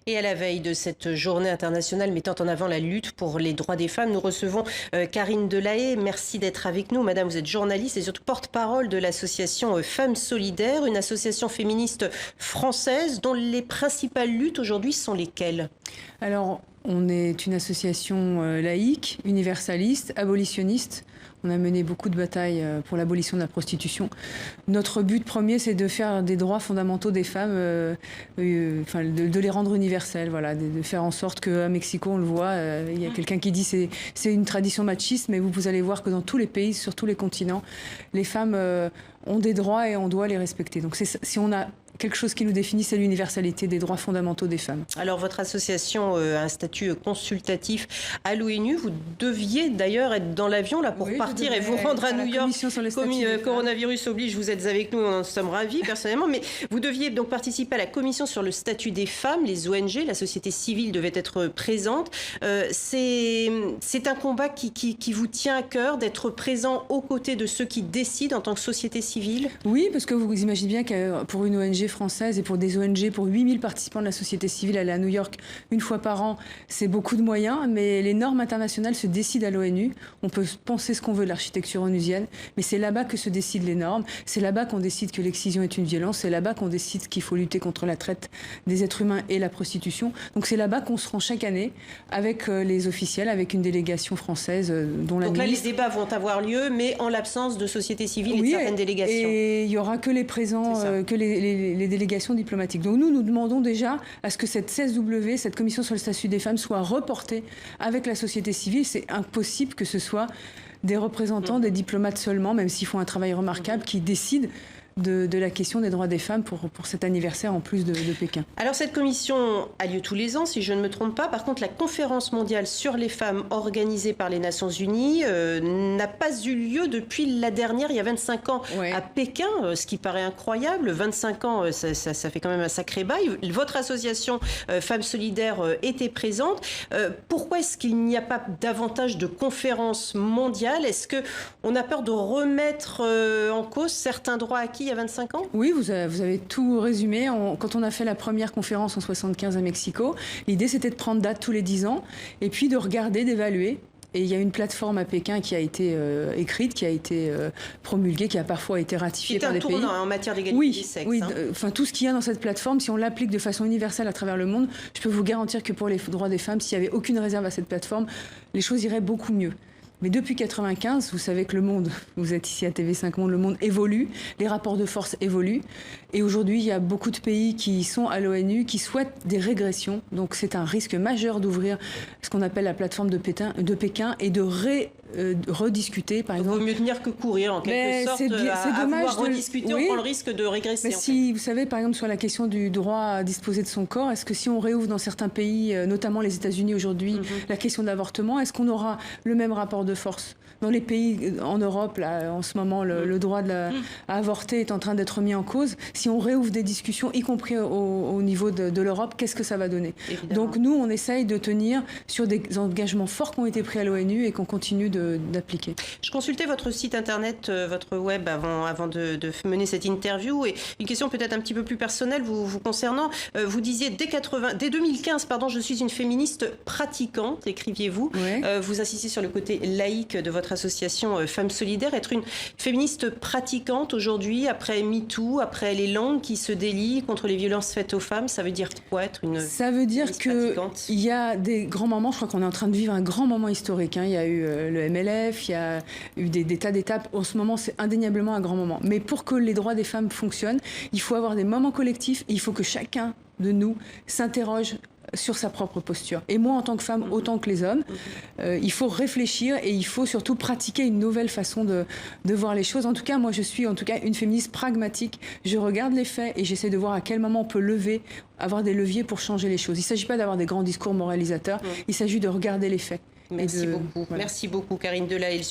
Et à la veille de cette journée internationale mettant en avant la lutte pour les droits des femmes, nous recevons Karine Delahaye. Merci d'être avec nous. Madame, vous êtes journaliste et surtout porte-parole de l'association Femmes Solidaires, une association féministe française dont les principales luttes aujourd'hui sont lesquelles? Alors, on est une association laïque, universaliste, abolitionniste. On a mené beaucoup de batailles pour l'abolition de la prostitution. Notre but premier, c'est de faire des droits fondamentaux des femmes, de les rendre universels, voilà, de faire en sorte qu'à Mexico, on le voit, il y a quelqu'un qui dit c'est une tradition machiste, mais vous allez voir que dans tous les pays, sur tous les continents, les femmes ont des droits et on doit les respecter. Donc si on a quelque chose qui nous définit, c'est l'universalité des droits fondamentaux des femmes. Alors, votre association a un statut consultatif à l'ONU. Vous deviez d'ailleurs être dans l'avion là pour partir et vous rendre à New York. Coronavirus oblige, vous êtes avec nous, on en sommes ravis personnellement. Mais vous deviez donc participer à la commission sur le statut des femmes. Les ONG, la société civile devait être présente. C'est un combat qui vous tient à cœur d'être présent aux côtés de ceux qui décident en tant que société civile? Oui, parce que vous imaginez bien que pour une ONG française et pour des ONG, pour 8000 participants de la société civile, aller à New York une fois par an, c'est beaucoup de moyens, mais les normes internationales se décident à l'ONU. On peut penser ce qu'on veut de l'architecture onusienne, mais c'est là-bas que se décident les normes, c'est là-bas qu'on décide que l'excision est une violence, c'est là-bas qu'on décide qu'il faut lutter contre la traite des êtres humains et la prostitution. Donc c'est là-bas qu'on se rend chaque année avec les officiels, avec une délégation française dont la ministre... Donc là, les débats vont avoir lieu, mais en l'absence de société civile et de certaines délégations. Et il n'y aura que les présents, que les délégations diplomatiques. Donc nous demandons déjà à ce que cette CSW, cette commission sur le statut des femmes, soit reportée avec la société civile. C'est impossible que ce soit des représentants, des diplomates seulement, même s'ils font un travail remarquable, qui décident de la question des droits des femmes pour cet anniversaire en plus de Pékin. Alors cette commission a lieu tous les ans, si je ne me trompe pas. Par contre, la conférence mondiale sur les femmes organisée par les Nations Unies n'a pas eu lieu depuis la dernière, il y a 25 ans, à Pékin, ce qui paraît incroyable. 25 ans, ça fait quand même un sacré bail. Votre association Femmes Solidaires était présente. Pourquoi est-ce qu'il n'y a pas davantage de conférences mondiales? Est-ce qu'on a peur de remettre en cause certains droits acquis il y a 25 ans? Oui, vous avez tout résumé. Quand on a fait la première conférence en 75 à Mexico, l'idée c'était de prendre date tous les 10 ans et puis de regarder, d'évaluer. Et il y a une plateforme à Pékin qui a été écrite, qui a été promulguée, qui a parfois été ratifiée par des pays. C'est un tournant en matière d'égalité des sexes. Oui, tout ce qu'il y a dans cette plateforme, si on l'applique de façon universelle à travers le monde, je peux vous garantir que pour les droits des femmes, s'il n'y avait aucune réserve à cette plateforme, les choses iraient beaucoup mieux. Mais depuis 1995, vous savez que le monde, vous êtes ici à TV5 Monde, le monde évolue, les rapports de force évoluent. Et aujourd'hui, il y a beaucoup de pays qui sont à l'ONU, qui souhaitent des régressions. Donc c'est un risque majeur d'ouvrir ce qu'on appelle la plateforme de Pékin et de rediscuter, par exemple. Il vaut mieux tenir que courir, en quelque sorte. C'est dommage de rediscuter, on prend le risque de régresser. Mais si, vous savez, par exemple, sur la question du droit à disposer de son corps, est-ce que si on réouvre dans certains pays, notamment les États-Unis aujourd'hui, la question de l'avortement, est-ce qu'on aura le même rapport de force? Dans les pays en Europe, là, en ce moment, le droit à avorter est en train d'être mis en cause. Si on réouvre des discussions, y compris au niveau de l'Europe, qu'est-ce que ça va donner? Donc nous, on essaye de tenir sur des engagements forts qui ont été pris à l'ONU et qu'on continue d'appliquer. Je consultais votre site internet, votre web avant de mener cette interview, et une question peut-être un petit peu plus personnelle vous concernant. Vous disiez dès 2015, je suis une féministe pratiquante, écriviez-vous. Vous insistez sur le côté laïque de votre association Femmes Solidaires. Être une féministe pratiquante aujourd'hui, après MeToo, après les langues qui se délient contre les violences faites aux femmes, ça veut dire quoi être une féministe pratiquante? Ça veut dire qu'il y a des grands moments, je crois qu'on est en train de vivre un grand moment historique. Il y a eu le MLF, il y a eu des tas d'étapes. En ce moment, c'est indéniablement un grand moment. Mais pour que les droits des femmes fonctionnent, il faut avoir des moments collectifs et il faut que chacun de nous s'interroge sur sa propre posture. Et moi, en tant que femme, autant que les hommes, il faut réfléchir et il faut surtout pratiquer une nouvelle façon de voir les choses. En tout cas, moi, je suis une féministe pragmatique. Je regarde les faits et j'essaie de voir à quel moment on peut avoir des leviers pour changer les choses. Il ne s'agit pas d'avoir des grands discours moralisateurs, il s'agit de regarder les faits. Merci beaucoup. Voilà. Merci beaucoup, Karine Delahaye.